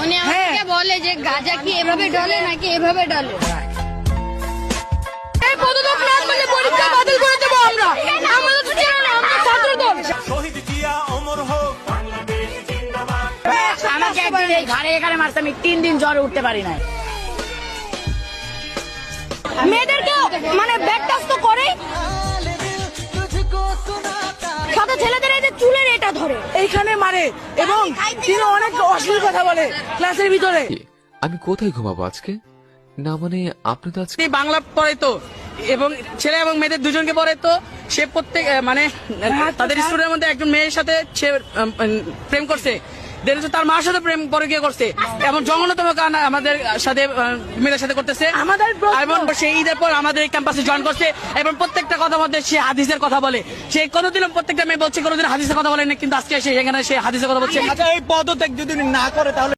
উনি আমাকে বলে যে গাঁজা কি এভাবে ঢলে নাকি এভাবে ঢলে। এই পদত্যাগ না করলে পরীক্ষা বাতিল করে দেব আমরা। আমাদের তো জানো না, আমরা ছাত্রদল। শহীদ জিয়া অমর হোক, বাংলাদেশ জিন্দাবাদ। আমাকে একদিন এই ঘরে এখানে মারতে আমি 3 দিন জ্বরে উঠতে পারি নাই। মেয়েদেরকে মানে ব্যাড টাচ তো করে, সাথে ছেলেদের এই যে চুলের এটা ধরে এইখানে মারে এবং তিনি অনেক অশ্লীল কথা বলে ক্লাসের ভিতরে। আমি কোথায় ঘুমাবো আজকে? না মানে আপনি তো আজকে বাংলা পড়ে তো, এবং ছেলে এবং মেয়েদের দুজনকে পড়ে তো, সে প্রত্যেক মানে তাদের স্টুডেন্টের মধ্যে একজন মেয়ের সাথে সে প্রেম করছে, তার মার সাথে প্রেম পরকীয়া করছে এবং জঘন্যতম কাজ আমাদের সাথে মেয়েদের সাথে করতেছে। আমাদের এবং সেই ঈদের পর আমাদের এই ক্যাম্পাসে জয়েন করছে এবং প্রত্যেকটা কথা মধ্যে সে হাদিসের কথা বলে। সে কোনোদিনও প্রত্যেকটা মেয়ে বলছে কোনোদিন হাদিসের কথা বলে না, কিন্তু আজকে সে এখানে সে হাদিসের কথা বলছে। আচ্ছা, এই পদত্যাগ যদি না করে তাহলে